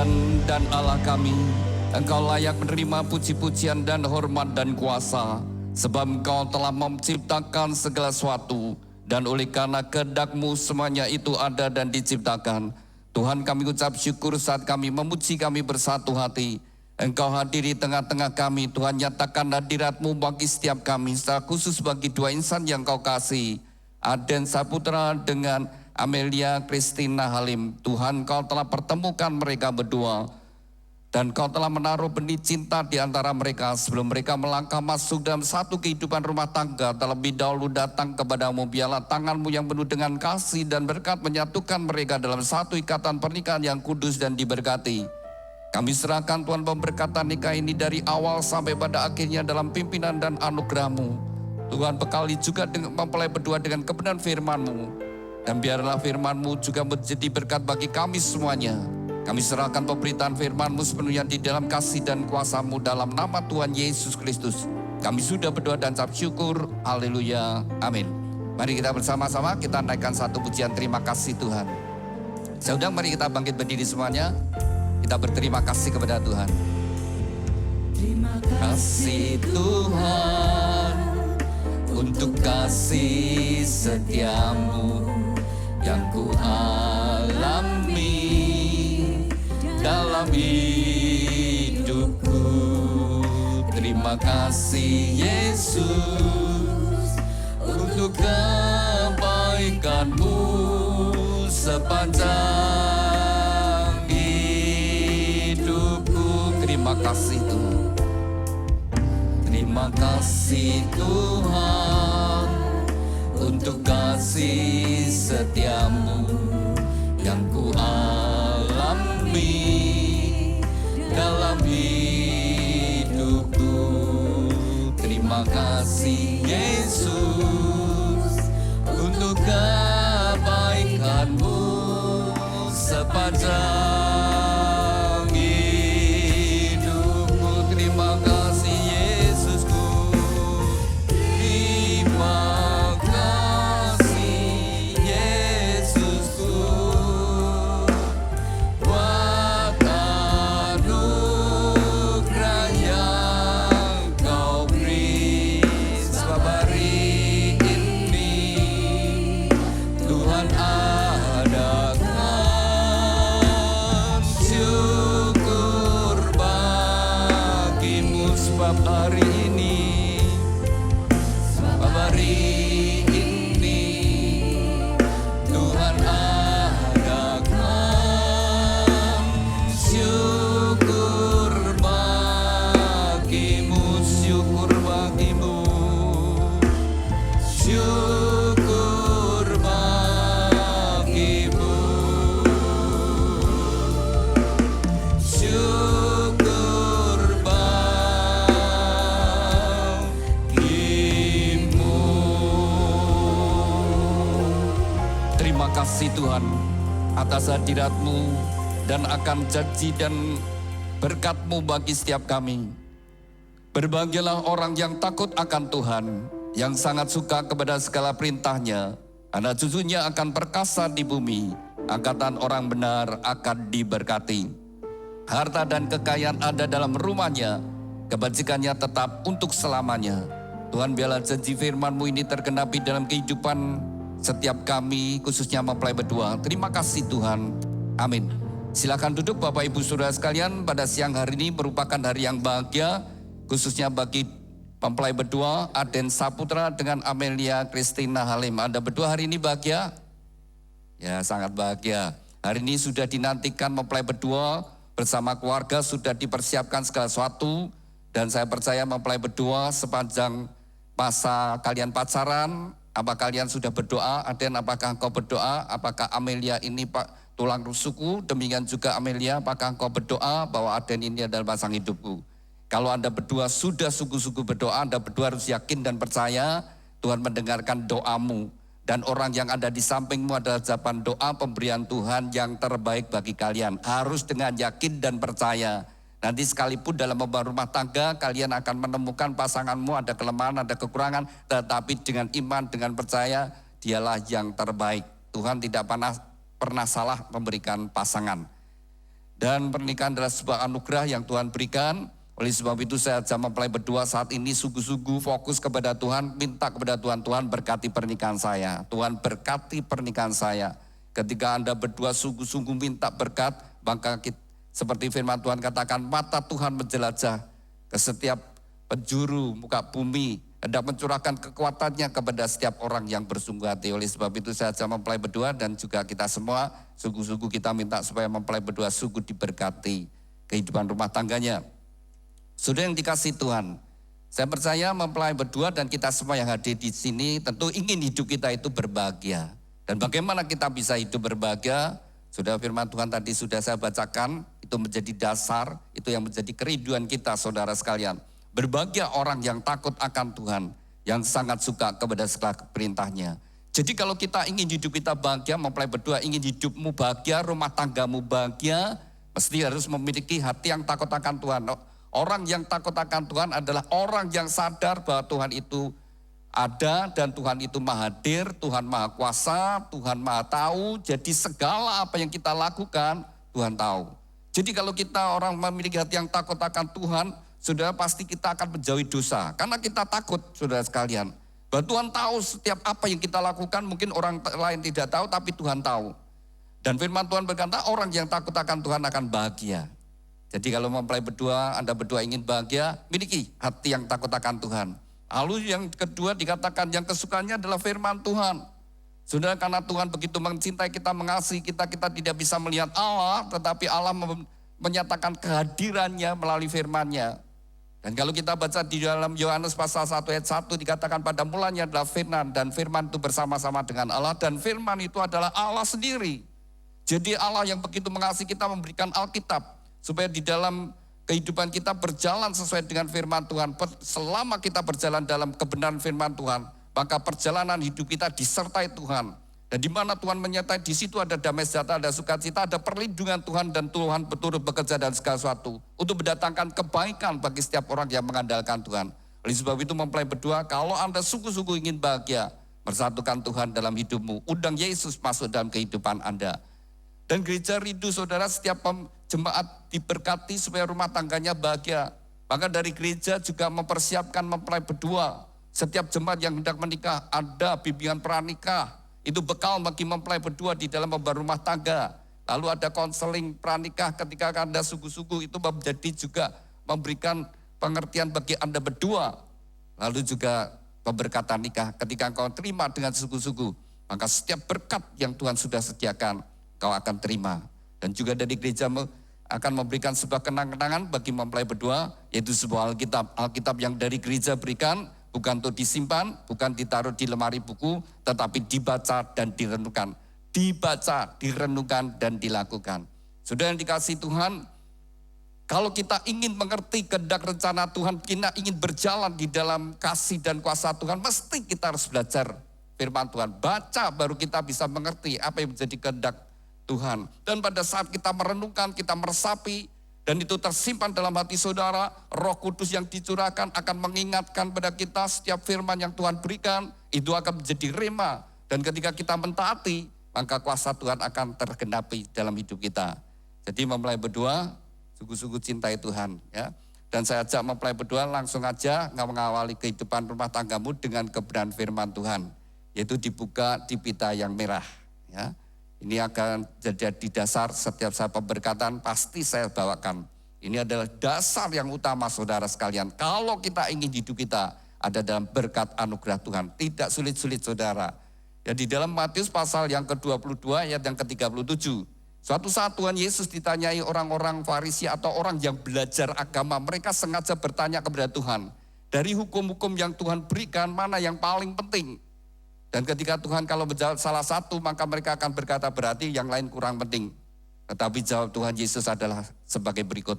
Tuhan dan Allah kami, Engkau layak menerima puji-pujian dan hormat dan kuasa, sebab Engkau telah menciptakan segala sesuatu, dan oleh karena kehendak-Mu semuanya itu ada dan diciptakan. Tuhan, kami ucap syukur saat kami memuji, kami bersatu hati. Engkau hadir di tengah-tengah kami. Tuhan, nyatakan hadirat-Mu bagi setiap kami, secara khusus bagi dua insan yang Kau kasih, Aden Saputra dengan Amelia Christina Halim. Tuhan, Kau telah pertemukan mereka berdua, dan Kau telah menaruh benih cinta di antara mereka sebelum mereka melangkah masuk dalam satu kehidupan rumah tangga. Terlebih dahulu datang kepadamu, biarlah tangan-Mu yang penuh dengan kasih dan berkat menyatukan mereka dalam satu ikatan pernikahan yang kudus dan diberkati. Kami serahkan Tuhan pemberkatan nikah ini dari awal sampai pada akhirnya dalam pimpinan dan anugerah-Mu. Tuhan, bekali juga mempelai berdua dengan kebenaran firman-Mu. Dan biarlah firman-Mu juga menjadi berkat bagi kami semuanya. Kami serahkan pemberitaan firman-Mu sepenuhnya di dalam kasih dan kuasa-Mu dalam nama Tuhan Yesus Kristus. Kami sudah berdoa dan ucap syukur. Haleluya. Amin. Mari kita bersama-sama kita naikkan satu pujian terima kasih Tuhan. Saya undang, mari kita bangkit berdiri semuanya. Kita berterima kasih kepada Tuhan. Terima kasih Tuhan untuk kasih setia-Mu yang ku alami dalam hidupku. Terima kasih Yesus untuk kebaikan-Mu sepanjang hidupku. Terima kasih Tuhan. Terima kasih Tuhan untuk kasih setia-Mu yang ku alami dalam hidupku. Terima kasih Yesus untuk kebaikan-Mu sepanjang hidupku. Terima kasih Yesusku. Terima kasih Yesusku buat anugerah yang Kau beri. Sebab hari ini Tuhan adakan syukur bagi-Mu. Sebab hari ini, sebab hari ini Tuhan adakan syukur bagi-Mu, syukur bagi-Mu, syukur bagi-Mu, syukur bagi-Mu. Terima kasih Tuhan atas hadirat-Mu dan akan janji dan berkat-Mu bagi setiap kami. Berbahagialah orang yang takut akan Tuhan, yang sangat suka kepada segala perintah-Nya. Anak cucunya akan perkasa di bumi, angkatan orang benar akan diberkati. Harta dan kekayaan ada dalam rumahnya, kebajikannya tetap untuk selamanya. Tuhan, biarlah janji firman-Mu ini tergenapi dalam kehidupan setiap kami, khususnya mempelai berdua. Terima kasih Tuhan. Amin. Silakan duduk Bapak Ibu Saudara sekalian. Pada siang hari ini merupakan hari yang bahagia, khususnya bagi mempelai berdua Aden Saputra dengan Amelia Christina Halim. Anda berdua hari ini bahagia? Ya, sangat bahagia. Hari ini sudah dinantikan mempelai berdua bersama keluarga, sudah dipersiapkan segala sesuatu. Dan saya percaya mempelai berdua sepanjang masa kalian pacaran, apa kalian sudah berdoa? Aden, apakah engkau berdoa? Apakah Amelia ini Pak tulang rusukku? Demikian juga Amelia, apakah engkau berdoa bahwa Aden ini adalah pasang hidupku? Kalau Anda berdua sudah sungguh-sungguh berdoa, Anda berdua harus yakin dan percaya Tuhan mendengarkan doamu. Dan orang yang ada di sampingmu adalah jawaban doa pemberian Tuhan yang terbaik bagi kalian. Harus dengan yakin dan percaya. Nanti sekalipun dalam membangun rumah tangga, kalian akan menemukan pasanganmu ada kelemahan, ada kekurangan. Tetapi dengan iman, dengan percaya, dialah yang terbaik. Tuhan tidak pernah salah memberikan pasangan. Dan pernikahan adalah sebuah anugerah yang Tuhan berikan. Oleh sebab itu saya ajak mempelai berdua saat ini sungguh-sungguh fokus kepada Tuhan. Minta kepada Tuhan, Tuhan berkati pernikahan saya. Tuhan berkati pernikahan saya. Ketika Anda berdua sungguh-sungguh minta berkat, maka seperti firman Tuhan katakan, mata Tuhan menjelajah ke setiap penjuru muka bumi, hendak mencurahkan kekuatannya kepada setiap orang yang bersungguh hati. Oleh sebab itu saya ajak mempelai berdua dan juga kita semua sungguh-sungguh kita minta supaya mempelai berdua sungguh diberkati kehidupan rumah tangganya. Saudara yang dikasihi Tuhan, saya percaya mempelai berdua dan kita semua yang hadir di sini tentu ingin hidup kita itu berbahagia. Dan bagaimana kita bisa hidup berbahagia? Sudah firman Tuhan tadi sudah saya bacakan, itu menjadi dasar, itu yang menjadi kerinduan kita saudara sekalian. Berbahagia orang yang takut akan Tuhan, yang sangat suka kepada segala perintahnya. Jadi kalau kita ingin hidup kita bahagia, mempelai berdua ingin hidupmu bahagia, rumah tanggamu bahagia, mesti harus memiliki hati yang takut akan Tuhan. Orang yang takut akan Tuhan adalah orang yang sadar bahwa Tuhan itu ada dan Tuhan itu maha hadir, Tuhan maha kuasa, Tuhan maha tahu. Jadi segala apa yang kita lakukan, Tuhan tahu. Jadi kalau kita orang memiliki hati yang takut akan Tuhan, saudara pasti kita akan menjauhi dosa. Karena kita takut, saudara sekalian. Bahwa Tuhan tahu setiap apa yang kita lakukan, mungkin orang lain tidak tahu, tapi Tuhan tahu. Dan firman Tuhan berkata, orang yang takut akan Tuhan akan bahagia. Jadi kalau mempelai berdua, Anda berdua ingin bahagia, miliki hati yang takut akan Tuhan. Lalu yang kedua dikatakan, yang kesukaannya adalah firman Tuhan. Saudara, karena Tuhan begitu mencintai kita, mengasihi kita, kita tidak bisa melihat Allah, tetapi Allah menyatakan kehadirannya melalui firman-Nya. Dan kalau kita baca di dalam Yohanes pasal 1 ayat 1 dikatakan pada mulanya adalah firman dan firman itu bersama-sama dengan Allah dan firman itu adalah Allah sendiri. Jadi Allah yang begitu mengasihi kita memberikan Alkitab supaya di dalam kehidupan kita berjalan sesuai dengan firman Tuhan. Selama kita berjalan dalam kebenaran firman Tuhan, maka perjalanan hidup kita disertai Tuhan. Dan di mana Tuhan menyertai, di situ ada damai sejahtera, ada sukacita, ada perlindungan Tuhan dan Tuhan berturut bekerja dalam segala sesuatu untuk mendatangkan kebaikan bagi setiap orang yang mengandalkan Tuhan. Oleh sebab itu mempelai berdua, kalau Anda sungguh-sungguh ingin bahagia, bersatukan Tuhan dalam hidupmu, undang Yesus masuk dalam kehidupan Anda. Dan gereja rindu saudara setiap jemaat diberkati supaya rumah tangganya bahagia. Maka dari gereja juga mempersiapkan mempelai berdua. Setiap jemaat yang hendak menikah ada bimbingan pranikah. Itu bekal bagi mempelai berdua di dalam membangun rumah tangga. Lalu ada konseling pranikah ketika Anda sungguh-sungguh itu menjadi juga memberikan pengertian bagi Anda berdua. Lalu juga pemberkatan nikah ketika engkau terima dengan sungguh-sungguh. Maka setiap berkat yang Tuhan sudah sediakan kau akan terima. Dan juga dari gereja akan memberikan sebuah kenang-kenangan bagi mempelai berdua, yaitu sebuah Alkitab yang dari gereja berikan, bukan untuk disimpan, bukan ditaruh di lemari buku, tetapi dibaca dan direnungkan. Dibaca, direnungkan, dan dilakukan. Saudara yang dikasihi Tuhan, kalau kita ingin mengerti kehendak rencana Tuhan, kita ingin berjalan di dalam kasih dan kuasa Tuhan, mesti kita harus belajar firman Tuhan. Baca baru kita bisa mengerti apa yang menjadi kehendak Tuhan. Dan pada saat kita merenungkan, kita meresapi, dan itu tersimpan dalam hati saudara, Roh Kudus yang dicurahkan akan mengingatkan pada kita setiap firman yang Tuhan berikan, itu akan menjadi rema. Dan ketika kita mentaati, maka kuasa Tuhan akan tergenapi dalam hidup kita. Jadi mempelai berdua, sungguh-sungguh cintai Tuhan. Ya. Dan saya ajak mempelai berdua langsung aja mengawali kehidupan rumah tanggamu dengan kebenaran firman Tuhan. Yaitu dibuka di pita yang merah. Ya. Ini akan jadi dasar setiap saya pemberkatan pasti saya bawakan. Ini adalah dasar yang utama saudara sekalian. Kalau kita ingin hidup kita ada dalam berkat anugerah Tuhan. Tidak sulit-sulit saudara. Ya di dalam Matius pasal yang ke-22 ayat yang ke-37. Suatu saat Tuhan Yesus ditanyai orang-orang Farisi atau orang yang belajar agama. Mereka sengaja bertanya kepada Tuhan. Dari hukum-hukum yang Tuhan berikan mana yang paling penting? Dan ketika Tuhan kalau menjawab salah satu, maka mereka akan berkata berarti yang lain kurang penting. Tetapi jawab Tuhan Yesus adalah sebagai berikut.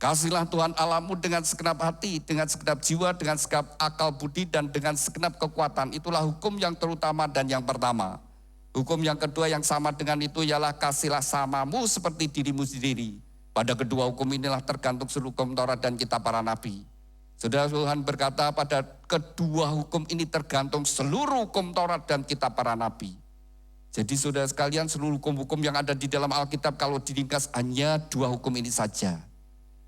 Kasihlah Tuhan Allahmu dengan segenap hati, dengan segenap jiwa, dengan segenap akal budi, dan dengan segenap kekuatan. Itulah hukum yang terutama dan yang pertama. Hukum yang kedua yang sama dengan itu ialah kasihlah samamu seperti dirimu sendiri. Pada kedua hukum inilah tergantung seluruh hukum Taurat dan kitab para nabi. Saudara, Tuhan berkata pada kedua hukum ini tergantung seluruh hukum Taurat dan kitab para nabi. Jadi saudara sekalian, seluruh hukum-hukum yang ada di dalam Alkitab kalau diringkas hanya 2 hukum ini saja.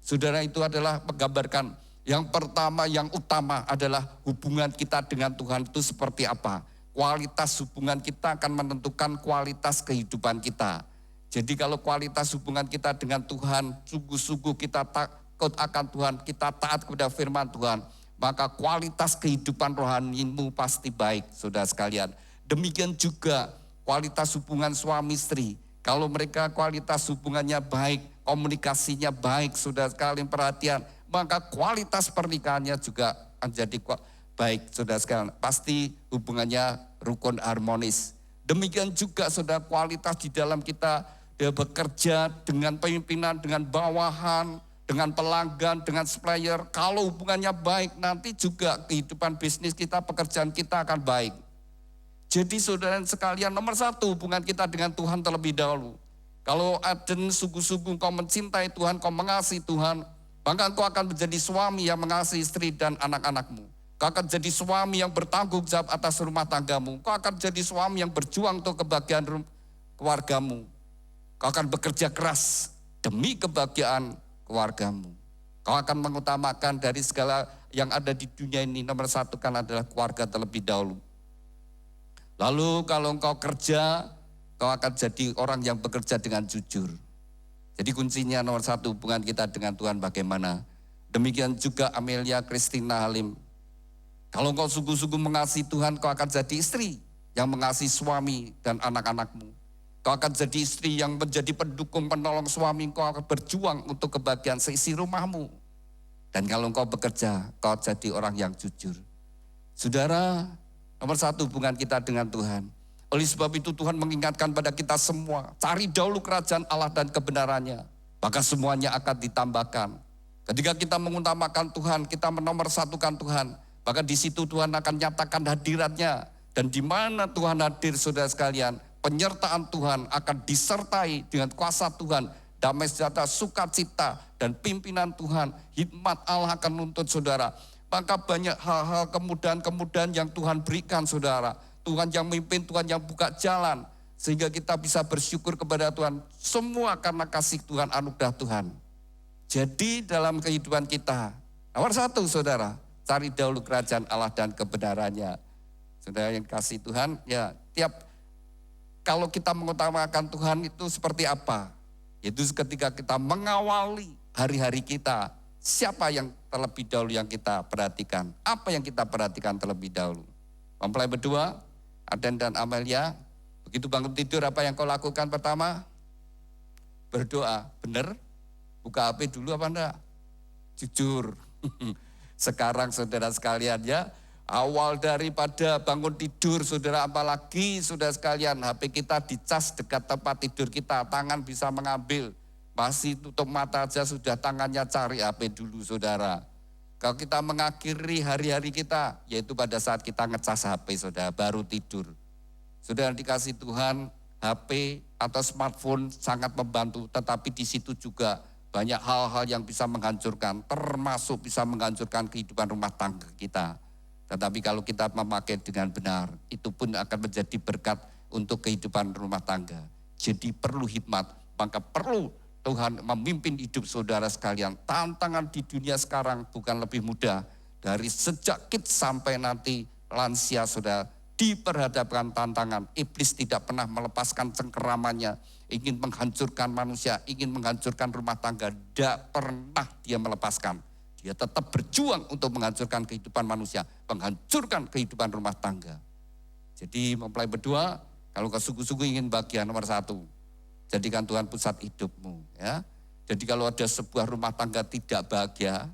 Saudara, itu adalah menggambarkan yang pertama, yang utama adalah hubungan kita dengan Tuhan itu seperti apa. Kualitas hubungan kita akan menentukan kualitas kehidupan kita. Jadi kalau kualitas hubungan kita dengan Tuhan, sungguh-sungguh kita takut akan Tuhan, kita taat kepada firman Tuhan, maka kualitas kehidupan rohanimu pasti baik, saudara sekalian. Demikian juga kualitas hubungan suami istri. Kalau mereka kualitas hubungannya baik, komunikasinya baik, saudara sekalian perhatian, maka kualitas pernikahannya juga menjadi baik, saudara sekalian. Pasti hubungannya rukun harmonis. Demikian juga saudara, kualitas di dalam kita dia bekerja dengan pimpinan, dengan bawahan, dengan pelanggan, dengan supplier. Kalau hubungannya baik, nanti juga kehidupan bisnis kita, pekerjaan kita akan baik. Jadi saudara sekalian, nomor 1 hubungan kita dengan Tuhan terlebih dahulu. Kalau Aden sungguh-sungguh kau mencintai Tuhan, kau mengasihi Tuhan, maka engkau akan menjadi suami yang mengasihi istri dan anak-anakmu. Kau akan jadi suami yang bertanggung jawab atas rumah tanggamu. Kau akan jadi suami yang berjuang untuk kebahagiaan keluargamu. Kau akan bekerja keras demi kebahagiaan keluargamu. Kau akan mengutamakan dari segala yang ada di dunia ini, nomor 1 kan adalah keluarga terlebih dahulu. Lalu kalau engkau kerja, kau akan jadi orang yang bekerja dengan jujur. Jadi kuncinya nomor 1 hubungan kita dengan Tuhan bagaimana. Demikian juga Amelia Christina Halim. Kalau engkau sungguh-sungguh mengasihi Tuhan, kau akan jadi istri yang mengasihi suami dan anak-anakmu. Kau akan jadi istri yang menjadi pendukung penolong suami, kau akan berjuang untuk kebahagiaan seisi rumahmu. Dan kalau engkau bekerja, kau jadi orang yang jujur. Saudara, nomor 1 hubungan kita dengan Tuhan. Oleh sebab itu Tuhan mengingatkan pada kita semua, cari dahulu kerajaan Allah dan kebenarannya, maka semuanya akan ditambahkan. Ketika kita mengutamakan Tuhan, kita menomorsatukan Tuhan, maka di situ Tuhan akan nyatakan hadiratnya. Dan di mana Tuhan hadir, saudara sekalian, penyertaan Tuhan akan disertai dengan kuasa Tuhan, damai sejahtera, sukacita, dan pimpinan Tuhan. Hikmat Allah akan menuntut saudara. Maka banyak hal-hal kemudahan-kemudahan yang Tuhan berikan saudara. Tuhan yang memimpin, Tuhan yang buka jalan. Sehingga kita bisa bersyukur kepada Tuhan. Semua karena kasih Tuhan, anugerah Tuhan. Jadi dalam kehidupan kita, nomor 1 saudara, cari dahulu kerajaan Allah dan kebenarannya. Saudara yang kasih Tuhan, ya kalau kita mengutamakan Tuhan itu seperti apa? Itu ketika kita mengawali hari-hari kita, siapa yang terlebih dahulu yang kita perhatikan? Apa yang kita perhatikan terlebih dahulu? Mempelai berdua, Aden dan Amelia, begitu bangun tidur apa yang kau lakukan pertama? Berdoa, benar? Buka HP dulu apa enggak? Jujur. Sekarang saudara sekalian ya, awal daripada bangun tidur saudara, apalagi saudara sekalian, HP kita dicas dekat tempat tidur kita, tangan bisa mengambil. Masih tutup mata aja sudah tangannya cari HP dulu saudara. Kalau kita mengakhiri hari-hari kita, yaitu pada saat kita ngecas HP saudara, baru tidur. Saudara dikasih Tuhan, HP atau smartphone sangat membantu, tetapi di situ juga banyak hal-hal yang bisa menghancurkan, termasuk bisa menghancurkan kehidupan rumah tangga kita. Tetapi kalau kita memakai dengan benar, itu pun akan menjadi berkat untuk kehidupan rumah tangga. Jadi perlu hikmat, maka perlu Tuhan memimpin hidup saudara sekalian. Tantangan di dunia sekarang bukan lebih mudah. Dari sejak kid sampai nanti lansia saudara diperhadapkan tantangan. Iblis tidak pernah melepaskan cengkeramannya. Ingin menghancurkan manusia, ingin menghancurkan rumah tangga. Tidak pernah dia melepaskan. Dia tetap berjuang untuk menghancurkan kehidupan manusia, menghancurkan kehidupan rumah tangga. Jadi mempelai berdua, kalau kau sungguh-sungguh ingin bahagia, nomor 1, jadikan Tuhan pusat hidupmu. Ya. Jadi kalau ada sebuah rumah tangga tidak bahagia,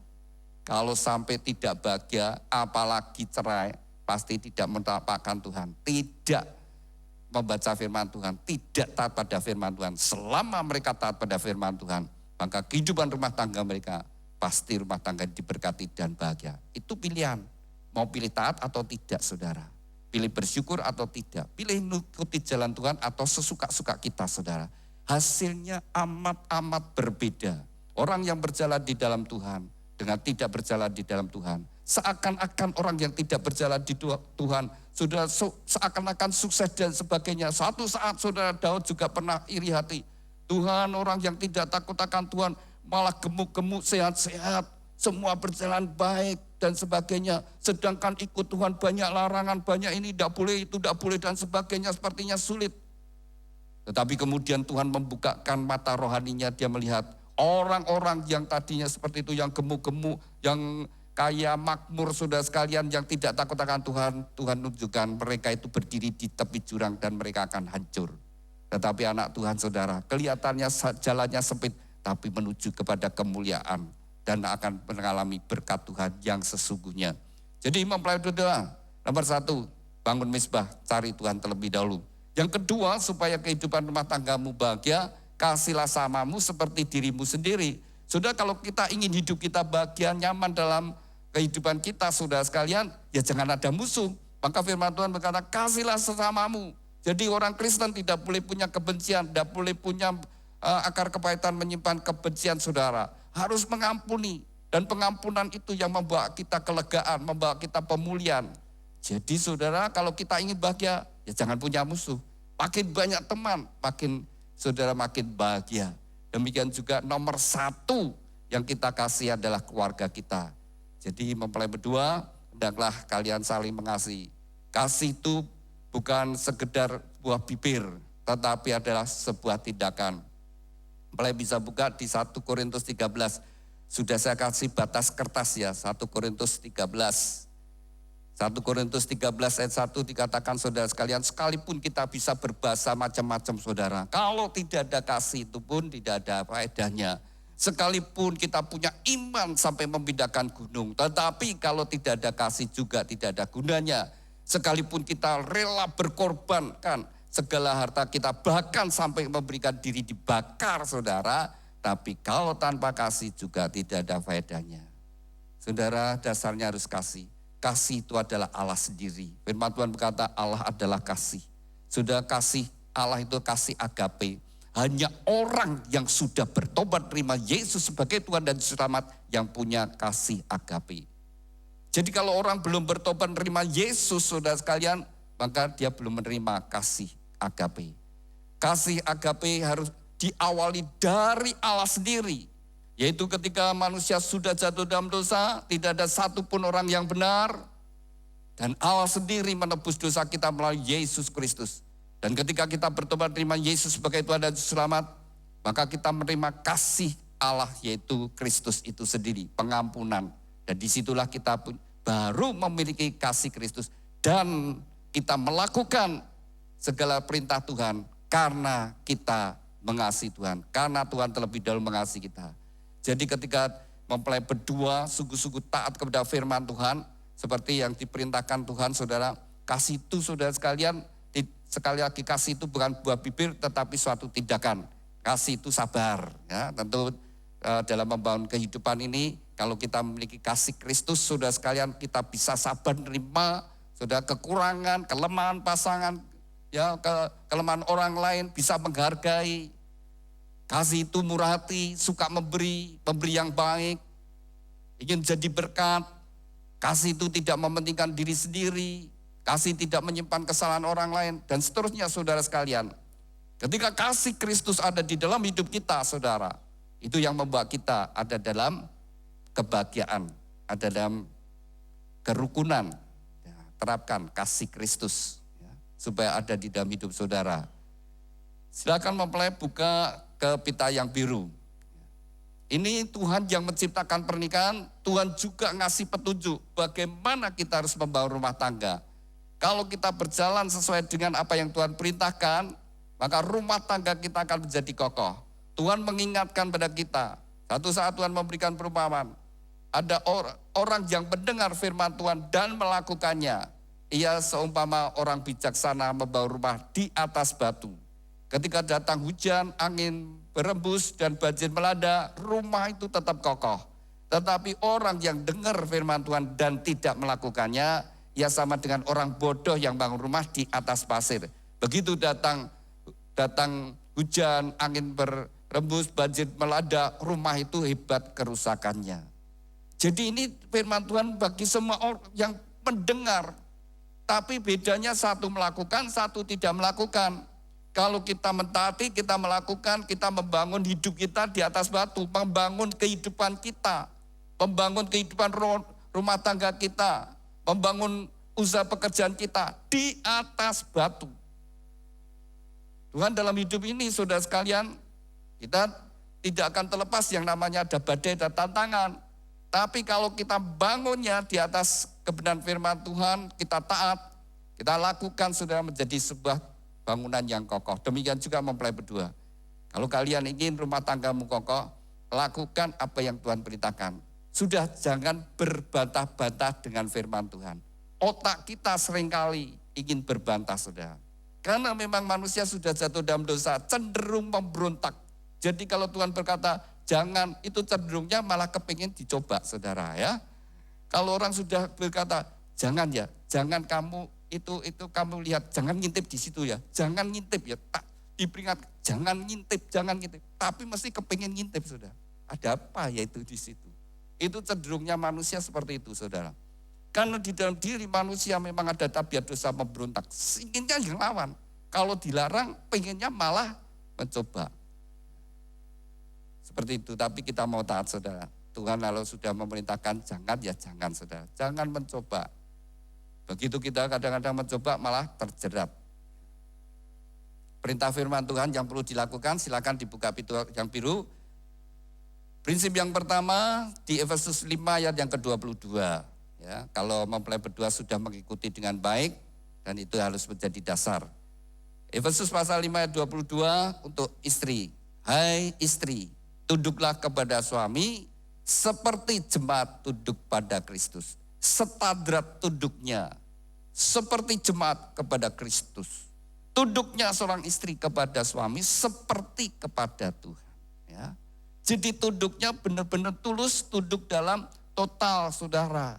kalau sampai tidak bahagia, apalagi cerai, pasti tidak mentampakkan Tuhan. Tidak membaca firman Tuhan, tidak taat pada firman Tuhan. Selama mereka taat pada firman Tuhan, maka kehidupan rumah tangga mereka pasti rumah tangga diberkati dan bahagia. Itu pilihan. Mau pilih taat atau tidak saudara. Pilih bersyukur atau tidak. Pilih mengikuti jalan Tuhan atau sesuka-suka kita saudara. Hasilnya amat-amat berbeda. Orang yang berjalan di dalam Tuhan dengan tidak berjalan di dalam Tuhan. Seakan-akan orang yang tidak berjalan di Tuhan saudara seakan-akan sukses dan sebagainya. Suatu saat saudara Daud juga pernah iri hati. Tuhan, orang yang tidak takut akan Tuhan malah gemuk-gemuk, sehat-sehat, semua berjalan baik dan sebagainya. Sedangkan ikut Tuhan banyak larangan, banyak ini tidak boleh, itu tidak boleh dan sebagainya, sepertinya sulit. Tetapi kemudian Tuhan membukakan mata rohaninya, dia melihat orang-orang yang tadinya seperti itu, yang gemuk-gemuk, yang kaya makmur, saudara sekalian, yang tidak takut akan Tuhan. Tuhan tunjukkan mereka itu berdiri di tepi jurang dan mereka akan hancur. Tetapi anak Tuhan, saudara, kelihatannya jalannya sempit, tapi menuju kepada kemuliaan dan akan mengalami berkat Tuhan yang sesungguhnya. Jadi mempelai doa, nomor 1, bangun mezbah, cari Tuhan terlebih dahulu. Yang kedua, supaya kehidupan rumah tanggamu bahagia, kasihlah samamu seperti dirimu sendiri. Sudah, kalau kita ingin hidup kita bahagia, nyaman dalam kehidupan kita, saudara sekalian, ya jangan ada musuh. Maka firman Tuhan berkata, kasihlah sesamamu. Jadi orang Kristen tidak boleh punya kebencian, tidak boleh punya akar kepahitan menyimpan kebencian, saudara. Harus mengampuni, dan pengampunan itu yang membawa kita kelegaan, membawa kita pemulihan. Jadi saudara, kalau kita ingin bahagia, ya jangan punya musuh. Makin banyak teman, saudara makin bahagia. Demikian juga nomor 1 yang kita kasih adalah keluarga kita. Jadi mempelai berdua, hendaklah kalian saling mengasihi. Kasih itu bukan sekedar buah bibir, tetapi adalah sebuah tindakan. Mempelai bisa buka di 1 Korintus 13. Sudah saya kasih batas kertas ya, 1 Korintus 13. 1 Korintus 13 ayat 1 dikatakan, saudara sekalian, sekalipun kita bisa berbahasa macam-macam, saudara, kalau tidak ada kasih itu pun tidak ada faedahnya. Sekalipun kita punya iman sampai memindahkan gunung, tetapi kalau tidak ada kasih juga tidak ada gunanya. Sekalipun kita rela berkorbankan segala harta kita, bahkan sampai memberikan diri dibakar, saudara, tapi kalau tanpa kasih juga tidak ada faedahnya. Saudara, dasarnya harus kasih. Kasih itu adalah Allah sendiri. Firman Tuhan berkata Allah adalah kasih. Sudah, kasih Allah itu kasih agape. Hanya orang yang sudah bertobat terima Yesus sebagai Tuhan dan Selamat yang punya kasih agape. Jadi kalau orang belum bertobat menerima Yesus, saudara sekalian, maka dia belum menerima kasih agape. Kasih agape harus diawali dari Allah sendiri. Yaitu ketika manusia sudah jatuh dalam dosa, tidak ada satupun orang yang benar. Dan Allah sendiri menebus dosa kita melalui Yesus Kristus. Dan ketika kita bertobat menerima Yesus sebagai Tuhan dan Selamat, maka kita menerima kasih Allah, yaitu Kristus itu sendiri, pengampunan. Dan disitulah kita baru memiliki kasih Kristus. Dan kita melakukan segala perintah Tuhan karena kita mengasihi Tuhan. Karena Tuhan terlebih dahulu mengasihi kita. Jadi ketika mempelai berdua sungguh-sungguh taat kepada firman Tuhan, seperti yang diperintahkan Tuhan, saudara, kasih itu, saudara sekalian, sekali lagi kasih itu bukan buah bibir tetapi suatu tindakan. Kasih itu sabar, ya. Tentu dalam membangun kehidupan ini, kalau kita memiliki kasih Kristus, saudara sekalian, kita bisa sabar menerima, saudara, kekurangan, kelemahan pasangan, ya, kelemahan orang lain, bisa menghargai. Kasih itu murah hati, suka memberi yang baik, ingin jadi berkat. Kasih itu tidak mementingkan diri sendiri, kasih tidak menyimpan kesalahan orang lain, dan seterusnya, saudara sekalian. Ketika kasih Kristus ada di dalam hidup kita, saudara, itu yang membuat kita ada dalam kebahagiaan, ada dalam kerukunan. Ya, terapkan kasih Kristus, ya, supaya ada di dalam hidup saudara. Silakan mempelai buka ke pita yang biru. Ini Tuhan yang menciptakan pernikahan, Tuhan juga ngasih petunjuk bagaimana kita harus membangun rumah tangga. Kalau kita berjalan sesuai dengan apa yang Tuhan perintahkan, maka rumah tangga kita akan menjadi kokoh. Tuhan mengingatkan pada kita, satu saat Tuhan memberikan perumpamaan. Ada orang yang mendengar firman Tuhan dan melakukannya. Ia seumpama orang bijaksana membangun rumah di atas batu. Ketika datang hujan, angin berembus dan banjir melanda, rumah itu tetap kokoh. Tetapi orang yang dengar firman Tuhan dan tidak melakukannya, ia sama dengan orang bodoh yang bangun rumah di atas pasir. Begitu datang hujan, angin berembus, banjir melanda, rumah itu hebat kerusakannya. Jadi ini firman Tuhan bagi semua orang yang mendengar. Tapi bedanya satu melakukan, satu tidak melakukan. Kalau kita mentaati, kita melakukan, kita membangun hidup kita di atas batu, membangun kehidupan kita, membangun kehidupan rumah tangga kita, membangun usaha pekerjaan kita di atas batu. Tuhan dalam hidup ini, saudara sekalian, kita tidak akan terlepas yang namanya ada badai dan tantangan. Tapi kalau kita bangunnya di atas kebenaran firman Tuhan, kita taat, kita lakukan, saudara, menjadi sebuah bangunan yang kokoh. Demikian juga mempelai berdua. Kalau kalian ingin rumah tanggamu kokoh, lakukan apa yang Tuhan perintahkan. Sudah jangan berbantah-bantah dengan firman Tuhan. Otak kita seringkali ingin berbantah, saudara. Karena memang manusia sudah jatuh dalam dosa, cenderung memberontak. Jadi kalau Tuhan berkata, jangan, itu cenderungnya malah kepingin dicoba, saudara ya. Kalau orang sudah berkata, jangan ya, jangan kamu itu kamu lihat, jangan ngintip di situ ya, jangan ngintip ya, tak diperingat, jangan ngintip. Tapi mesti kepingin ngintip, saudara. Ada apa ya itu di situ? Itu cenderungnya manusia seperti itu, saudara. Karena di dalam diri manusia memang ada tabiat dosa memberontak. Inginnya yang lawan. Kalau dilarang, pengennya malah mencoba. Seperti itu, tapi kita mau taat, saudara. Tuhan kalau sudah memerintahkan jangan, ya jangan, saudara. Jangan mencoba. Begitu kita kadang-kadang mencoba malah terjerat. Perintah firman Tuhan yang perlu dilakukan, silakan dibuka pintu yang biru. Prinsip yang pertama di Efesus 5 ayat yang ke-22. Ya, kalau mempelai berdua sudah mengikuti dengan baik, dan itu harus menjadi dasar. Efesus pasal 5 ayat 22 untuk istri. Hai istri, tunduklah kepada suami seperti jemaat tunduk pada Kristus. Setadrat tunduknya seperti jemaat kepada Kristus. Tunduknya seorang istri kepada suami seperti kepada Tuhan. Ya. Jadi tunduknya benar-benar tulus, tunduk dalam total, saudara.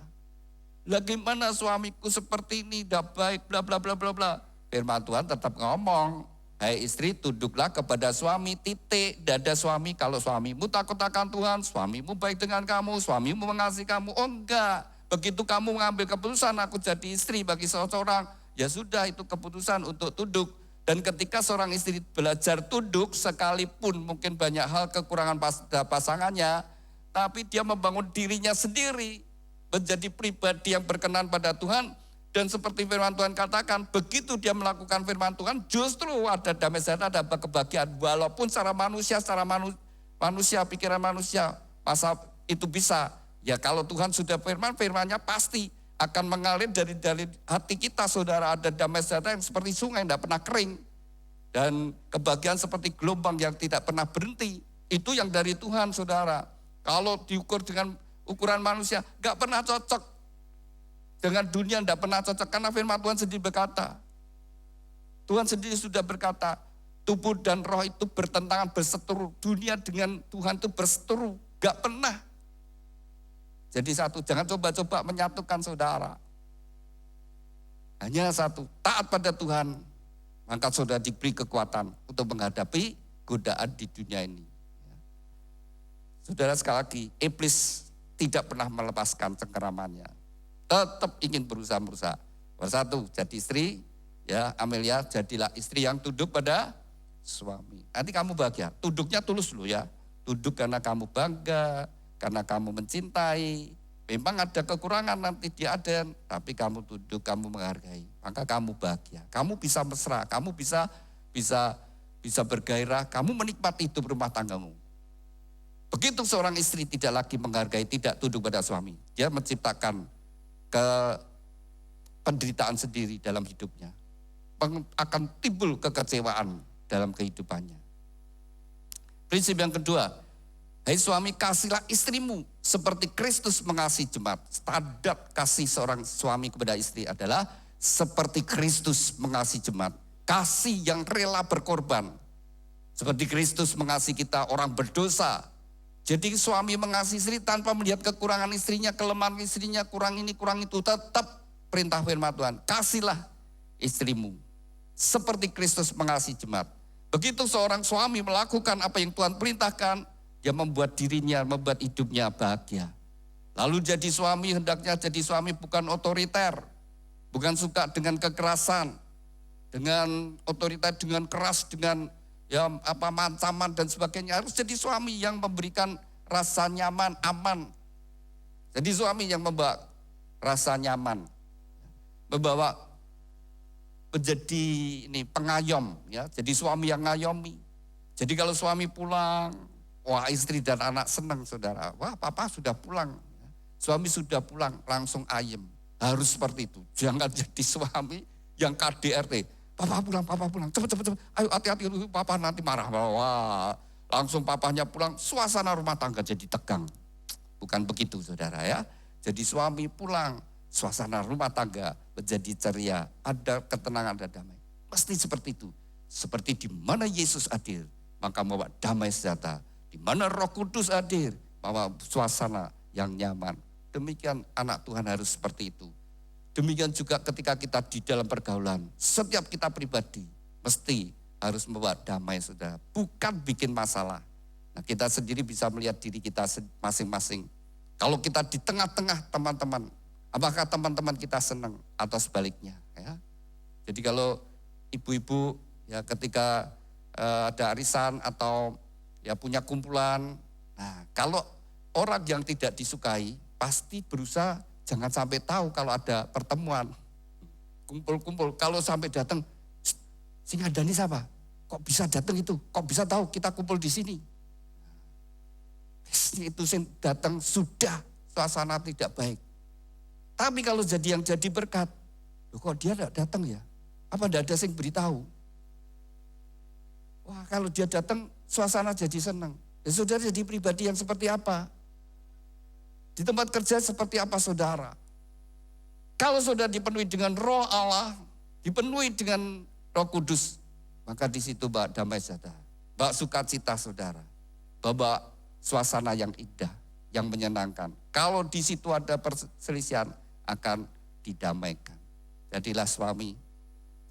Bagaimana suamiku seperti ini, tidak baik, bla bla bla bla bla. Firman Tuhan tetap ngomong, hai istri tunduklah kepada suami, titik. Tidak ada suami, kalau suamimu takut akan Tuhan, suamimu baik dengan kamu, suamimu mengasihi kamu. Oh enggak, begitu kamu mengambil keputusan aku jadi istri bagi seseorang, ya sudah itu keputusan untuk tunduk. Dan ketika seorang istri belajar tunduk, sekalipun mungkin banyak hal kekurangan pasangannya, tapi dia membangun dirinya sendiri, menjadi pribadi yang berkenan pada Tuhan. Dan seperti firman Tuhan katakan, begitu dia melakukan firman Tuhan, justru ada damai sejahtera, ada kebahagiaan. Walaupun secara manusia, pikiran manusia, masa itu bisa. Ya kalau Tuhan sudah firman-nya pasti akan mengalir dari hati kita, saudara. Ada damai sejahtera yang seperti sungai, tidak pernah kering. Dan kebahagiaan seperti gelombang yang tidak pernah berhenti. Itu yang dari Tuhan, saudara. Kalau diukur dengan ukuran manusia, gak pernah cocok. Dengan dunia gak pernah cocok, karena firman Tuhan sendiri berkata. Tuhan sendiri sudah berkata, tubuh dan roh itu bertentangan, berseteru. Dunia dengan Tuhan itu berseteru, gak pernah. Jadi satu, jangan coba-coba menyatukan, saudara. Hanya satu, taat pada Tuhan. Maka saudara diberi kekuatan untuk menghadapi godaan di dunia ini. Saudara, sekali lagi, iblis tidak pernah melepaskan cengkeramannya. Tetap ingin berusaha. Bersatu, jadi istri, ya Amelia, jadilah istri yang tunduk pada suami. Nanti kamu bahagia, tunduknya tulus loh ya. Tunduk karena kamu bangga, karena kamu mencintai. Memang ada kekurangan nanti dia ada, tapi kamu tunduk, kamu menghargai. Maka kamu bahagia, kamu bisa mesra, kamu bisa bergairah, kamu menikmati hidup rumah tanggamu. Begitu seorang istri tidak lagi menghargai, tidak tunduk pada suami, dia menciptakan penderitaan sendiri dalam hidupnya. Akan timbul kekecewaan dalam kehidupannya. Prinsip yang kedua, hai suami kasihlah istrimu seperti Kristus mengasihi jemaat. Standar kasih seorang suami kepada istri adalah seperti Kristus mengasihi jemaat. Kasih yang rela berkorban. Seperti Kristus mengasihi kita orang berdosa. Jadi suami mengasihi istri tanpa melihat kekurangan istrinya, kelemahan istrinya, kurang ini, kurang itu. Tetap perintah firman Tuhan, kasihlah istrimu seperti Kristus mengasihi jemaat. Begitu seorang suami melakukan apa yang Tuhan perintahkan, dia membuat dirinya, membuat hidupnya bahagia. Lalu jadi suami, hendaknya jadi suami bukan otoriter, bukan suka dengan kekerasan, dengan otoritas, dengan keras, dengan ancaman dan sebagainya. Harus jadi suami yang memberikan rasa nyaman, aman. Jadi suami yang membawa rasa nyaman, membawa menjadi pengayom, ya. Jadi suami yang ngayomi. Jadi kalau suami pulang, wah istri dan anak senang, saudara. Wah, papa sudah pulang, suami sudah pulang, langsung ayem. Harus seperti itu. Jangan jadi suami yang KDRT. Papa pulang, cepet, ayo hati-hati, papa nanti marah. Wah, langsung papanya pulang, suasana rumah tangga jadi tegang. Bukan begitu, saudara, ya. Jadi suami pulang, suasana rumah tangga menjadi ceria, ada ketenangan dan damai. Pasti seperti itu. Seperti di mana Yesus hadir, maka membawa damai sejahtera. Di mana Roh Kudus hadir, membawa suasana yang nyaman. Demikian anak Tuhan harus seperti itu. Demikian juga ketika kita di dalam pergaulan, setiap kita pribadi mesti harus membawa damai, saudara. Bukan bikin masalah. Nah, kita sendiri bisa melihat diri kita masing-masing. Kalau kita di tengah-tengah teman-teman, apakah teman-teman kita senang atau sebaliknya? Ya? Jadi kalau ibu-ibu ya ketika ada arisan atau ya punya kumpulan, nah kalau orang yang tidak disukai pasti berusaha jangan sampai tahu kalau ada pertemuan, kumpul-kumpul. Kalau sampai datang, sing ada nih siapa? Kok bisa datang itu? Kok bisa tahu kita kumpul di sini? Itu sing datang sudah suasana tidak baik. Tapi kalau jadi yang jadi berkat, loh kok dia tidak datang ya? Apa tidak ada sing beritahu? Wah, kalau dia datang suasana jadi senang. Ya, saudara jadi pribadi yang seperti apa? Di tempat kerja seperti apa, saudara? Kalau saudara dipenuhi dengan Roh Allah, dipenuhi dengan Roh Kudus, maka di situ bawa damai sejahtera, bawa sukacita, saudara, bawa suasana yang indah, yang menyenangkan. Kalau di situ ada perselisihan, akan didamaikan. Jadilah suami,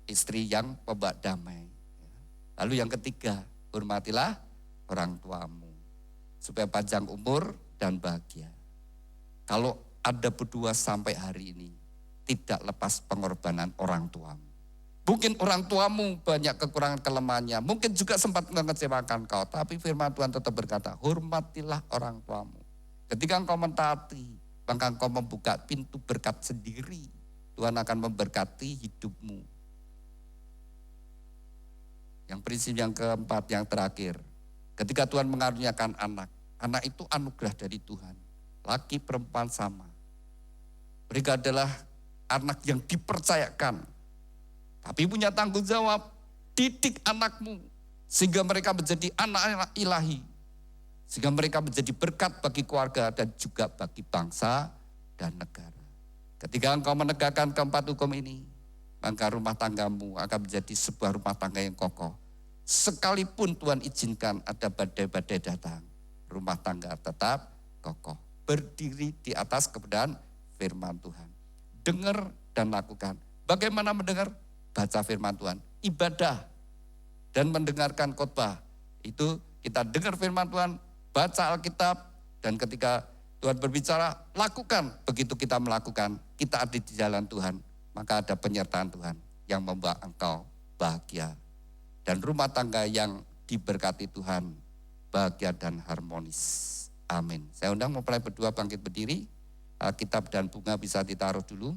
istri yang pembawa damai. Lalu yang ketiga, hormatilah orang tuamu, supaya panjang umur dan bahagia. Kalau Anda berdua sampai hari ini, tidak lepas pengorbanan orang tuamu. Mungkin orang tuamu banyak kekurangan kelemahannya, mungkin juga sempat mengecewakan kau, tapi firman Tuhan tetap berkata, hormatilah orang tuamu. Ketika engkau mentaati, maka engkau membuka pintu berkat sendiri. Tuhan akan memberkati hidupmu. Yang prinsip yang keempat, yang terakhir, ketika Tuhan mengaruniakan anak, anak itu anugerah dari Tuhan. Laki perempuan sama. Mereka adalah anak yang dipercayakan. Tapi punya tanggung jawab, didik anakmu. Sehingga mereka menjadi anak-anak ilahi. Sehingga mereka menjadi berkat bagi keluarga dan juga bagi bangsa dan negara. Ketika engkau menegakkan keempat hukum ini, maka rumah tanggamu akan menjadi sebuah rumah tangga yang kokoh. Sekalipun Tuhan izinkan ada badai-badai datang, rumah tangga tetap kokoh. Berdiri di atas kebenaran firman Tuhan. Dengar dan lakukan. Bagaimana mendengar? Baca firman Tuhan. Ibadah dan mendengarkan khotbah. Itu kita dengar firman Tuhan, baca Alkitab, dan ketika Tuhan berbicara, lakukan. Begitu kita melakukan, kita ada di jalan Tuhan. Maka ada penyertaan Tuhan yang membawa engkau bahagia. Dan rumah tangga yang diberkati Tuhan, bahagia dan harmonis. Amin. Saya undang mempelai berdua bangkit berdiri. Alkitab dan bunga bisa ditaruh dulu.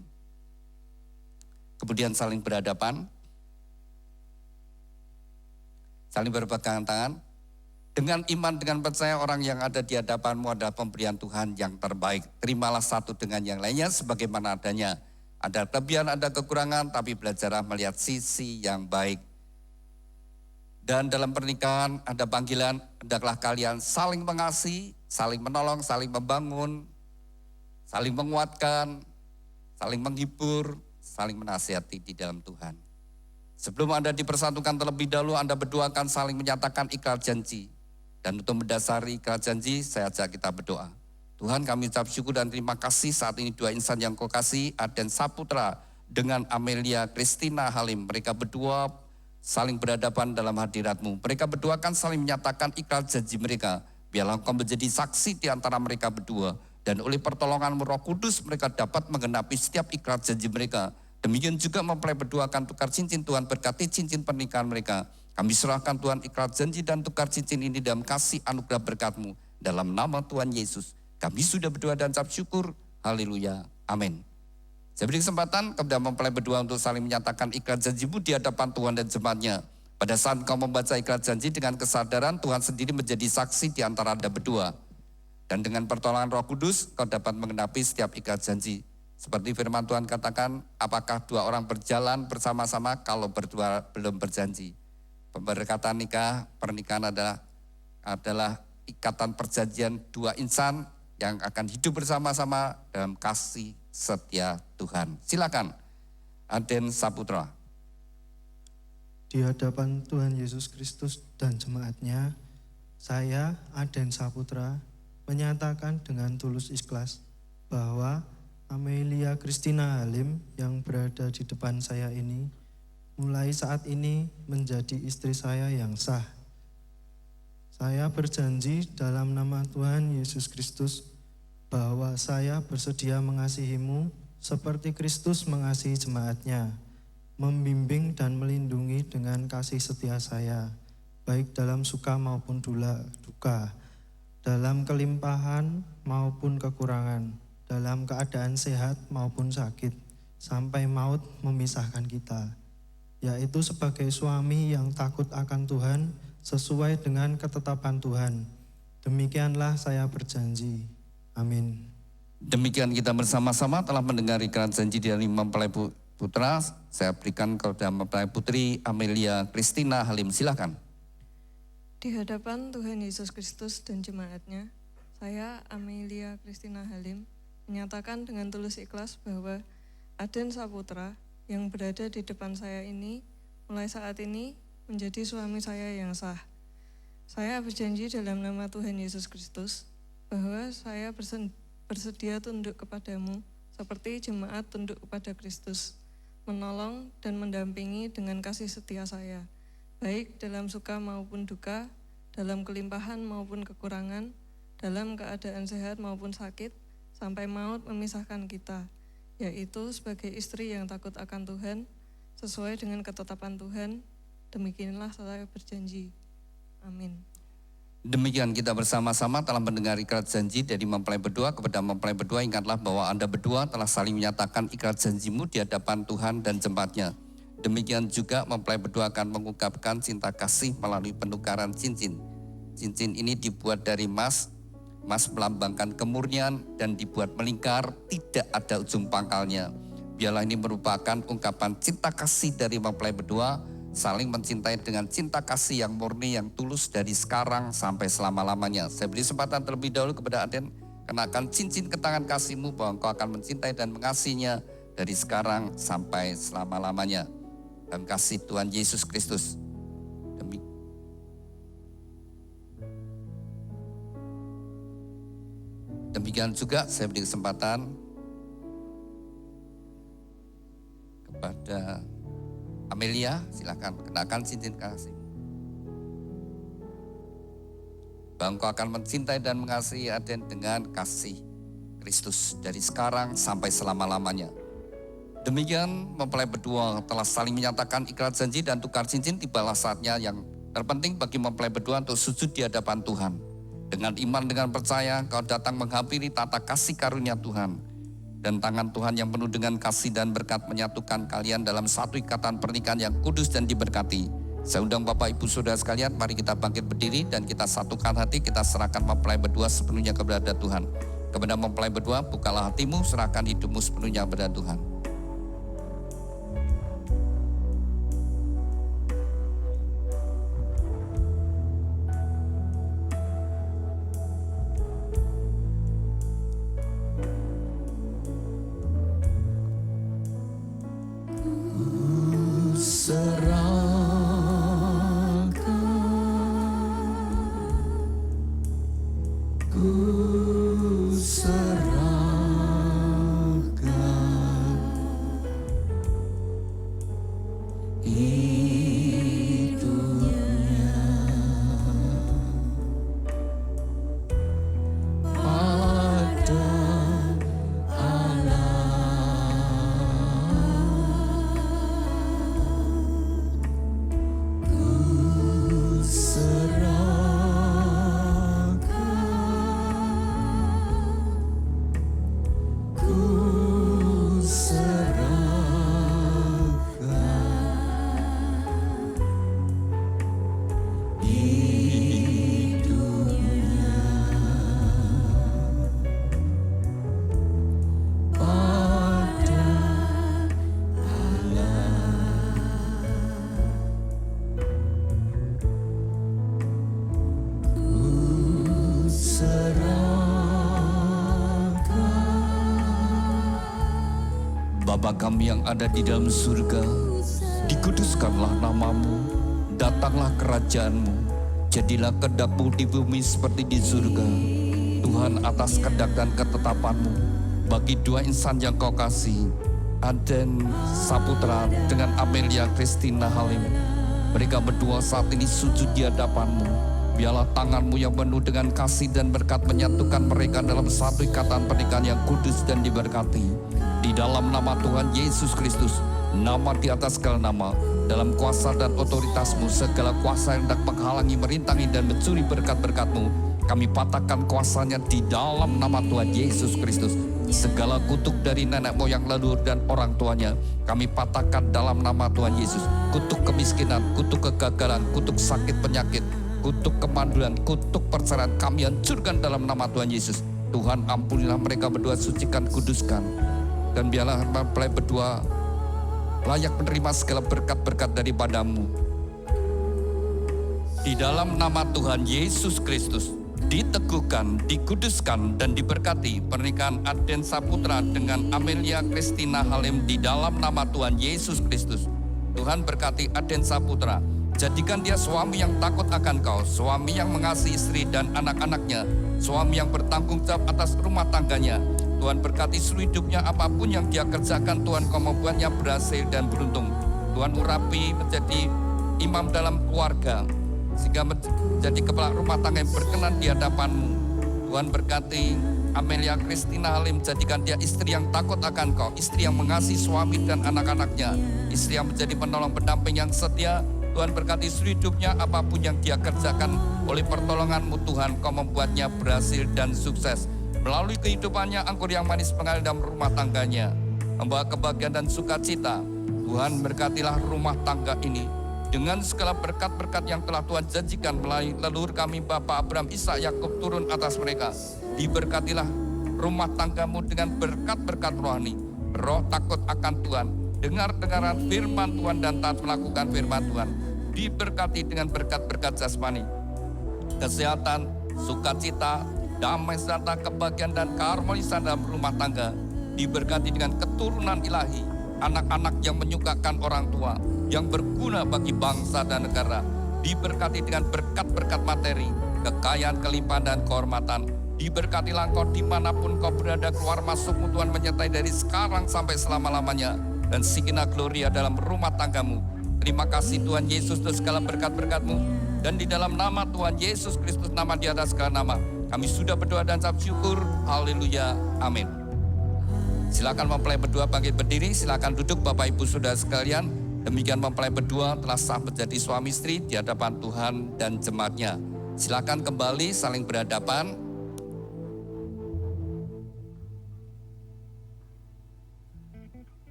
Kemudian saling berhadapan. Saling berpegangan tangan. Dengan iman, dengan percaya orang yang ada di hadapanmu adalah pemberian Tuhan yang terbaik. Terimalah satu dengan yang lainnya sebagaimana adanya. Ada kelebihan, ada kekurangan, tapi belajarlah melihat sisi yang baik. Dan dalam pernikahan ada panggilan, hendaklah kalian saling mengasihi, saling menolong, saling membangun, saling menguatkan, saling menghibur, saling menasihati di dalam Tuhan. Sebelum Anda dipersatukan terlebih dahulu, Anda berdua akan saling menyatakan ikrar janji. Dan untuk mendasari ikrar janji, saya ajak kita berdoa. Tuhan, kami ucap syukur dan terima kasih saat ini dua insan yang Kau kasih, Aden Saputra dengan Amelia Christina Halim. Mereka berdua saling berhadapan dalam hadirat-Mu. Mereka berdua akan saling menyatakan ikrar janji mereka. Biarlah Engkau menjadi saksi di antara mereka berdua. Dan oleh pertolongan-Mu Roh Kudus mereka dapat menggenapi setiap ikrar janji mereka. Demikian juga mempelai berdua akan tukar cincin. Tuhan berkati cincin pernikahan mereka. Kami serahkan Tuhan ikrar janji dan tukar cincin ini dalam kasih anugerah berkat-Mu. Dalam nama Tuhan Yesus, kami sudah berdoa dan ucap syukur. Haleluya. Amin. Saya beri kesempatan kepada mempelai berdua untuk saling menyatakan ikrar janji-Mu di hadapan Tuhan dan jemaatnya. Pada saat kau membaca ikrar janji dengan kesadaran Tuhan sendiri menjadi saksi di antara Anda berdua. Dan dengan pertolongan Roh Kudus, kau dapat mengenapi setiap ikrar janji. Seperti firman Tuhan katakan, apakah dua orang berjalan bersama-sama kalau berdua belum berjanji. Pemberkatan nikah, pernikahan adalah ikatan perjanjian dua insan yang akan hidup bersama-sama dalam kasih setia Tuhan. Silakan, Aden Saputra. Di hadapan Tuhan Yesus Kristus dan jemaatnya, saya, Aden Saputra, menyatakan dengan tulus ikhlas bahwa Amelia Christina Halim yang berada di depan saya ini, mulai saat ini menjadi istri saya yang sah. Saya berjanji dalam nama Tuhan Yesus Kristus bahwa saya bersedia mengasihimu seperti Kristus mengasihi jemaatnya, membimbing dan melindungi dengan kasih setia saya, baik dalam suka maupun duka, dalam kelimpahan maupun kekurangan, dalam keadaan sehat maupun sakit, sampai maut memisahkan kita, yaitu sebagai suami yang takut akan Tuhan sesuai dengan ketetapan Tuhan. Demikianlah saya berjanji. Amin. Demikian kita bersama-sama telah mendengar ikrar janji dari mempelai putra. Saya berikan kepada mempelai putri Amelia Christina Halim. Silakan. Di hadapan Tuhan Yesus Kristus dan jemaatnya, saya Amelia Christina Halim menyatakan dengan tulus ikhlas bahwa Aden Saputra yang berada di depan saya ini mulai saat ini menjadi suami saya yang sah. Saya berjanji dalam nama Tuhan Yesus Kristus bahwa saya bersedia tunduk kepadamu seperti jemaat tunduk kepada Kristus, menolong dan mendampingi dengan kasih setia saya, baik dalam suka maupun duka, dalam kelimpahan maupun kekurangan, dalam keadaan sehat maupun sakit, sampai maut memisahkan kita, yaitu sebagai istri yang takut akan Tuhan, sesuai dengan ketetapan Tuhan. Demikianlah saya berjanji. Amin. Demikian kita bersama-sama telah mendengar ikrar janji dari mempelai berdua. Kepada mempelai berdua, ingatlah bahwa Anda berdua telah saling menyatakan ikrar janjimu di hadapan Tuhan dan jemaatnya. Demikian juga mempelai berdua akan mengungkapkan cinta kasih melalui penukaran cincin. Cincin ini dibuat dari emas. Emas melambangkan kemurnian dan dibuat melingkar, tidak ada ujung pangkalnya. Biarlah ini merupakan ungkapan cinta kasih dari mempelai berdua, saling mencintai dengan cinta kasih yang murni, yang tulus dari sekarang sampai selama-lamanya. Saya beri kesempatan terlebih dahulu kepada Aden, kenakan cincin ke tangan kasihmu bahwa engkau akan mencintai dan mengasihinya dari sekarang sampai selama-lamanya. Dalam kasih Tuhan Yesus Kristus. Demikian juga saya beri kesempatan kepada Amelia, silakan kenakan cincin kasih. Bahwa engkau akan mencintai dan mengasihi Aden dengan kasih Kristus dari sekarang sampai selama-lamanya. Demikian mempelai berdua telah saling menyatakan ikrar janji dan tukar cincin. Tibalah saatnya yang terpenting bagi mempelai berdua untuk sujud di hadapan Tuhan. Dengan iman, dengan percaya, kau datang menghampiri tata kasih karunia Tuhan. Dan tangan Tuhan yang penuh dengan kasih dan berkat menyatukan kalian dalam satu ikatan pernikahan yang kudus dan diberkati. Saya undang Bapak Ibu Saudara sekalian, mari kita bangkit berdiri dan kita satukan hati, kita serahkan mempelai berdua sepenuhnya kepada Tuhan. Kepada mempelai berdua, bukalah hatimu, serahkan hidupmu sepenuhnya kepada Tuhan. Ku serahkan Bapa kami yang ada di dalam surga, dikuduskanlah namamu, datanglah kerajaanmu, jadilah kehendak-Mu di bumi seperti di surga. Tuhan, atas kehendak dan ketetapan-Mu, bagi dua insan yang Kau kasih, Aden Saputra dengan Amelia Christina Halim, mereka berdua saat ini sujud di hadapan-Mu. Biarlah tangan-Mu yang penuh dengan kasih dan berkat menyatukan mereka dalam satu ikatan pernikahan yang kudus dan diberkati. Di dalam nama Tuhan Yesus Kristus, nama di atas segala nama, dalam kuasa dan otoritas-Mu, segala kuasa yang hendak menghalangi, merintangi dan mencuri berkat-berkat-Mu, kami patahkan kuasanya di dalam nama Tuhan Yesus Kristus. Segala kutuk dari nenek moyang leluhur dan orang tuanya, kami patahkan dalam nama Tuhan Yesus. Kutuk kemiskinan, kutuk kegagalan, kutuk sakit penyakit, kutuk kemandulan, kutuk perceraian, kami hancurkan dalam nama Tuhan Yesus. Tuhan, ampunilah mereka berdua, sucikan, kuduskan. Dan biarlah mempelai berdua layak menerima segala berkat-berkat daripada-Mu. Di dalam nama Tuhan Yesus Kristus, diteguhkan, dikuduskan, dan diberkati pernikahan Aden Saputra dengan Amelia Christina Halim di dalam nama Tuhan Yesus Kristus. Tuhan berkati Aden Saputra. Jadikan dia suami yang takut akan Kau, suami yang mengasihi istri dan anak-anaknya, suami yang bertanggung jawab atas rumah tangganya. Tuhan berkati seluruh hidupnya, apapun yang dia kerjakan, Tuhan Kau membuatnya berhasil dan beruntung. Tuhan urapi menjadi imam dalam keluarga, sehingga menjadi kepala rumah tangga yang berkenan di hadapan-Mu. Tuhan berkati Amelia Christina Halim, jadikan dia istri yang takut akan Kau, istri yang mengasihi suami dan anak-anaknya, istri yang menjadi penolong pendamping yang setia. Tuhan berkati seluruh hidupnya, apapun yang dia kerjakan, oleh pertolongan-Mu Tuhan Kau membuatnya berhasil dan sukses. Melalui kehidupannya, anggur yang manis mengalir dalam rumah tangganya, membawa kebahagiaan dan sukacita. Tuhan berkatilah rumah tangga ini dengan segala berkat-berkat yang telah Tuhan janjikan melalui leluhur kami Bapak Abraham, Ishak, Yakub turun atas mereka. Diberkatilah rumah tanggamu dengan berkat-berkat rohani, roh takut akan Tuhan, dengar-dengaran firman Tuhan dan taat melakukan firman Tuhan. Diberkati dengan berkat-berkat jasmani, kesehatan, sukacita, damai serta kebahagiaan dan keharmonisan dalam rumah tangga. Diberkati dengan keturunan ilahi, anak-anak yang menyukakan orang tua, yang berguna bagi bangsa dan negara. Diberkati dengan berkat-berkat materi, kekayaan, kelimpahan dan kehormatan. Diberkatilah Engkau dimanapun Kau berada, keluar masuk-Mu Tuhan menyertai dari sekarang sampai selama-lamanya. Dan Sikinah Gloria dalam rumah tanggamu. Terima kasih Tuhan Yesus untuk segala berkat-berkat-Mu. Dan di dalam nama Tuhan Yesus Kristus, nama di atas segala nama, kami sudah berdoa dan ucap syukur. Haleluya, amin. Silakan mempelai berdua bangkit berdiri. Silakan duduk Bapak Ibu Saudara sekalian. Demikian mempelai berdua telah sah menjadi suami istri di hadapan Tuhan dan jemaatnya. Silakan kembali saling berhadapan.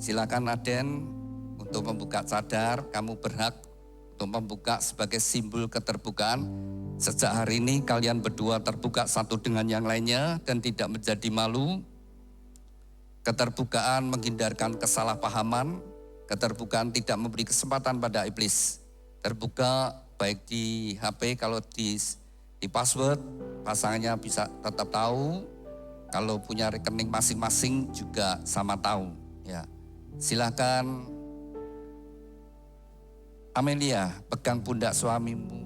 Silakan Aden untuk membuka cadar. Kamu berhak untuk membuka sebagai simbol keterbukaan. Sejak hari ini kalian berdua terbuka satu dengan yang lainnya dan tidak menjadi malu. Keterbukaan menghindarkan kesalahpahaman. Keterbukaan tidak memberi kesempatan pada iblis. Terbuka baik di HP, kalau di password pasangannya bisa tetap tahu. Kalau punya rekening masing-masing juga sama tahu. Ya, silakan Amelia pegang pundak suamimu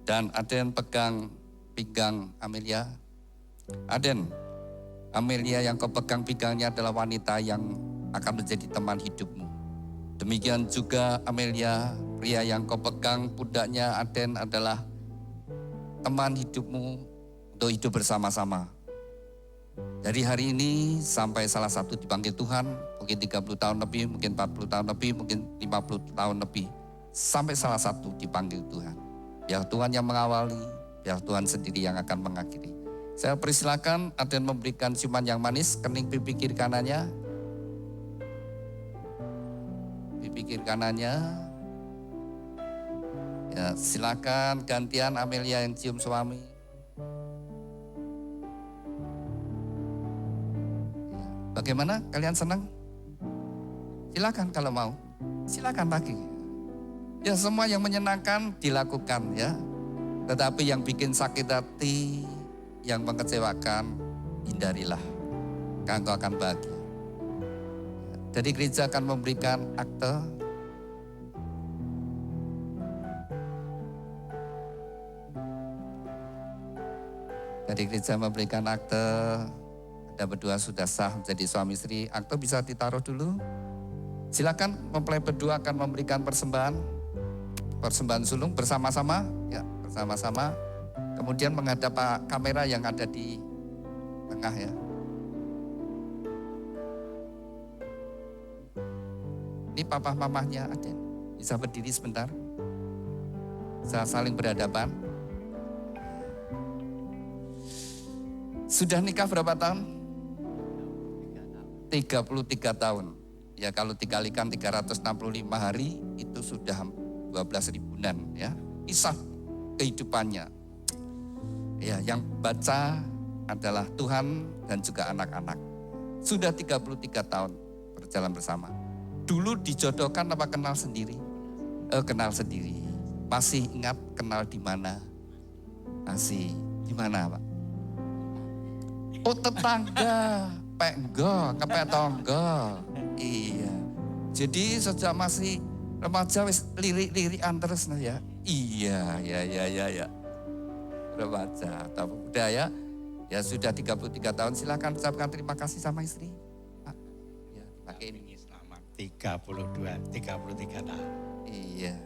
dan Aden pegang pinggang Amelia. Amelia yang kau pegang pinggangnya adalah wanita yang akan menjadi teman hidupmu. Demikian juga Amelia, pria yang kau pegang pundaknya Aden adalah teman hidupmu untuk hidup bersama-sama. Dari hari ini sampai salah satu dipanggil Tuhan, mungkin 30 tahun lebih, mungkin 40 tahun lebih, mungkin 50 tahun lebih. Sampai salah satu dipanggil Tuhan. Biar Tuhan yang mengawali, biar Tuhan sendiri yang akan mengakhiri. Saya persilakan Aden memberikan ciuman yang manis, kening pipi kiri kanannya. Pipi kiri kanannya. Ya, silakan gantian Amelia yang cium suami. Bagaimana? Kalian senang? Silakan kalau mau. Silakan lagi. Ya, semua yang menyenangkan dilakukan ya. Tetapi yang bikin sakit hati, yang mengecewakan, hindarilah, engkau akan bahagia. Jadi gereja akan memberikan akte Anda berdua sudah sah menjadi suami istri. Akte bisa ditaruh dulu. Silakan mempelai berdua akan memberikan persembahan sulung bersama-sama, ya bersama-sama. Kemudian menghadap kamera yang ada di tengah ya. Ini papa mamahnya Aden. Bisa berdiri sebentar. Bisa saling berhadapan. Sudah nikah berapa tahun? 33 tahun. Ya kalau dikalikan 365 hari itu sudah 12 ribuan ya. Kisah kehidupannya. Ya, yang baca adalah Tuhan dan juga anak-anak. Sudah 33 tahun berjalan bersama. Dulu dijodohkan apa kenal sendiri? Kenal sendiri. Masih ingat kenal di mana? Masih di mana, Pak? Oh, tetangga. Penggo, kepek tonggo. Iya. Jadi sejak masih remaja wis lirik-lirikan terus nah ya. Iya, ya. Remaja atau pemuda ya. Ya sudah 33 tahun, silakan ucapkan terima kasih sama istri. Pak. Ya, dipakai ini. Selamat 33 tahun. Iya.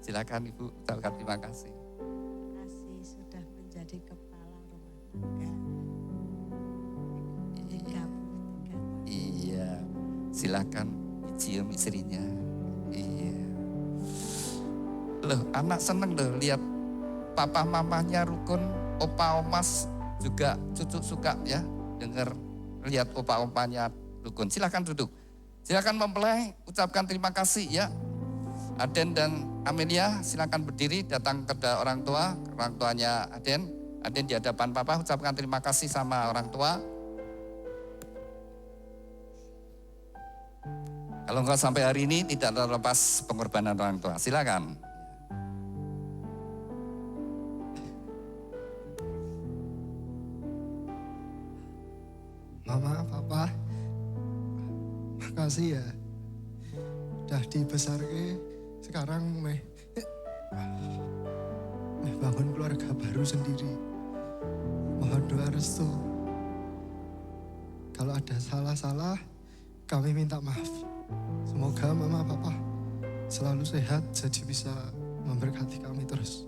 Silakan Ibu ucapkan terima kasih. Terima kasih sudah menjadi kepala rumah tangga. 33 tahun. Iya. Silakan dicium istrinya. Iya. Loh, anak seneng loh lihat papa mamanya rukun, opa omas juga cucu suka ya dengar lihat opa opanya rukun. Silakan duduk. Silakan mempelai ucapkan terima kasih ya. Aden dan Amelia silakan berdiri datang ke orang tuanya Aden. Aden di hadapan papa ucapkan terima kasih sama orang tua. Kalau enggak sampai hari ini tidak terlepas pengorbanan orang tua. Silakan. Mama, Papa, makasih ya. Udah dibesarke, sekarang meh bangun keluarga baru sendiri. Mohon doa restu. Kalau ada salah-salah, kami minta maaf. Semoga Mama, Papa selalu sehat, jadi bisa memberkati kami terus.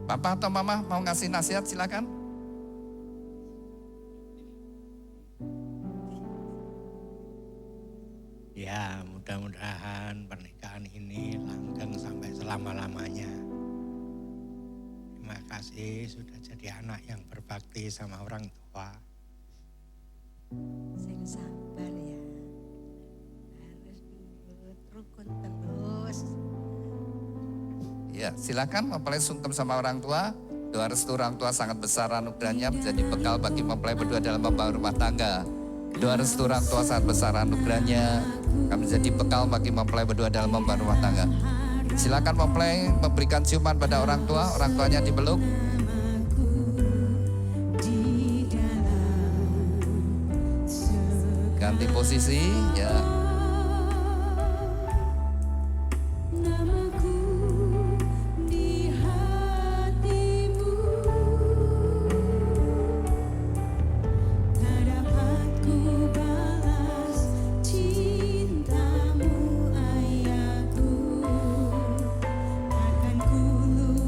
Papa atau Mama mau ngasih nasihat silakan. Ya, mudah-mudahan pernikahan ini langgeng sampai selama-lamanya. Terima kasih sudah jadi anak yang berbakti sama orang tua. Sing sabar ya. Harus nurut rukun terus. Ya, silakan mempelai sungkem sama orang tua. Doa restu orang tua sangat besar anugerahnya menjadi bekal bagi mempelai berdua dalam membangun rumah tangga. Doa restu orang tua sangat besar anugerahnya akan menjadi bekal bagi mempelai berdua dalam membangun rumah tangga. Silakan mempelai memberikan ciuman pada orang tuanya dipeluk. Ganti posisi ya.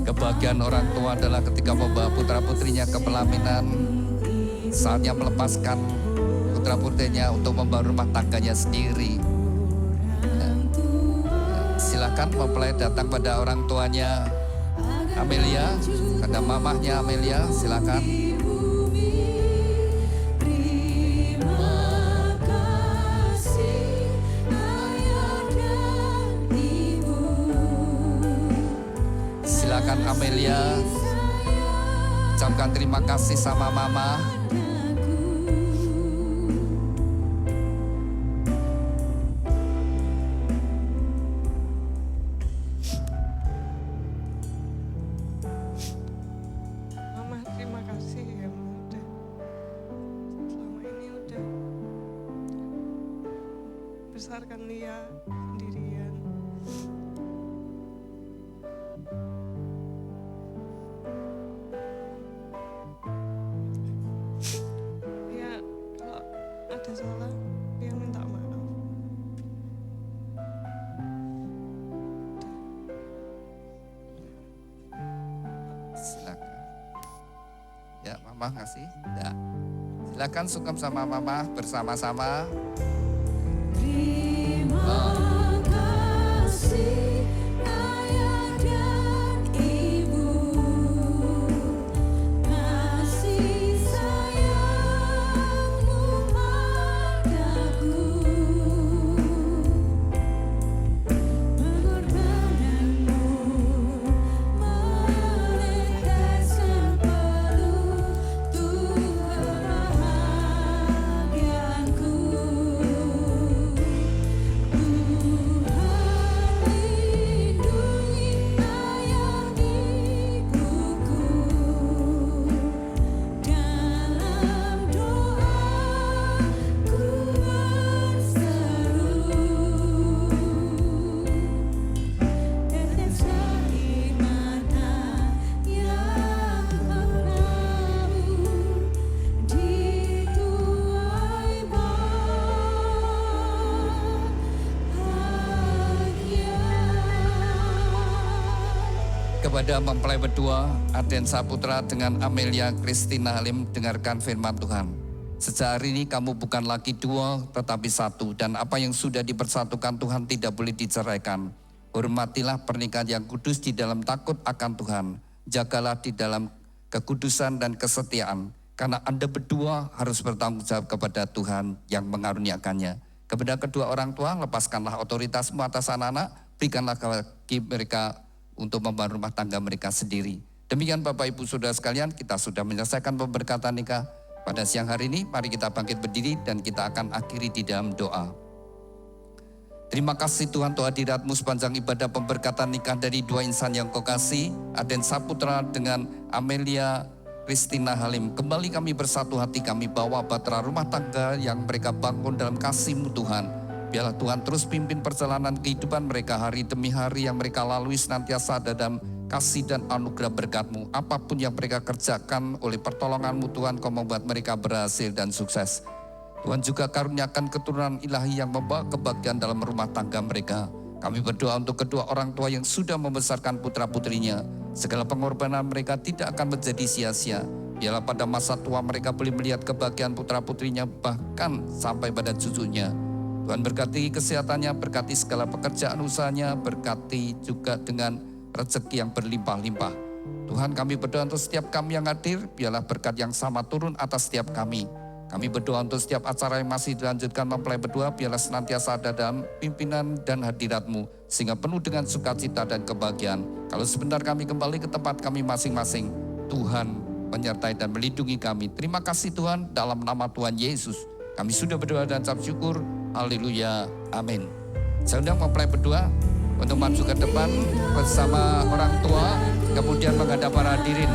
Kebahagiaan orang tua adalah ketika membawa putra-putrinya ke pelaminan, saatnya melepaskan putra-putrinya untuk membangun rumah tangganya sendiri. Silakan mempelai datang pada orang tuanya Amelia, pada mamahnya Amelia, silakan. Silakan Amelia, ucapkan terima kasih sama mama. Mama terima kasih ya, Mama. membesarkan Lia sendirian. Lia kalau ada salah, Lia minta maaf. Silakan. Ya, Mama ngasih. Ya. Silakan sungkem sama Mama bersama-sama. Terima kasih Ayah dan Ibu, kasih sayangmu padaku, pengorbananmu meneteskan peluh Tuhan bahagianku. Kepada mempelai berdua, Aden Saputra dengan Amelia Christina Halim, dengarkan firman Tuhan. Sejak hari ini kamu bukan lagi dua, tetapi satu. Dan apa yang sudah dipersatukan Tuhan tidak boleh diceraikan. Hormatilah pernikahan yang kudus di dalam takut akan Tuhan. Jagalah di dalam kekudusan dan kesetiaan. Karena Anda berdua harus bertanggung jawab kepada Tuhan yang mengaruniakannya. Kepada kedua orang tua, lepaskanlah otoritasmu atas anak-anak. Berikanlah bagi mereka untuk membangun rumah tangga mereka sendiri. Demikian Bapak Ibu Saudara sekalian, kita sudah menyelesaikan pemberkatan nikah pada siang hari ini. Mari kita bangkit berdiri dan kita akan akhiri di dalam doa. Terima kasih Tuhan untuk hadirat-Mu sepanjang ibadah pemberkatan nikah dari dua insan yang Kau kasih, Aden Saputra dengan Amelia Christina Halim. Kembali kami bersatu hati, kami bawa bahtera rumah tangga yang mereka bangun dalam kasih-Mu Tuhan. Biarlah Tuhan terus pimpin perjalanan kehidupan mereka hari demi hari yang mereka lalui senantiasa ada dalam kasih dan anugerah berkat-Mu. Apapun yang mereka kerjakan oleh pertolongan-Mu Tuhan, Kau membuat mereka berhasil dan sukses. Tuhan juga karuniakan keturunan ilahi yang membawa kebahagiaan dalam rumah tangga mereka. Kami berdoa untuk kedua orang tua yang sudah membesarkan putra-putrinya. Segala pengorbanan mereka tidak akan menjadi sia-sia. Biarlah pada masa tua mereka boleh melihat kebahagiaan putra-putrinya bahkan sampai pada cucunya. Tuhan berkati kesehatannya, berkati segala pekerjaan usahanya, berkati juga dengan rezeki yang berlimpah-limpah. Tuhan, kami berdoa untuk setiap kami yang hadir, biarlah berkat yang sama turun atas setiap kami. Kami berdoa untuk setiap acara yang masih dilanjutkan mempelai berdua, biarlah senantiasa ada dalam pimpinan dan hadirat-Mu, sehingga penuh dengan sukacita dan kebahagiaan. Kalau sebentar kami kembali ke tempat kami masing-masing, Tuhan menyertai dan melindungi kami. Terima kasih Tuhan, dalam nama Tuhan Yesus. Kami sudah berdoa dan ucap syukur. Haleluya. Amin. Saya undang mempelai berdua untuk maju ke depan bersama orang tua, kemudian menghadap para hadirin.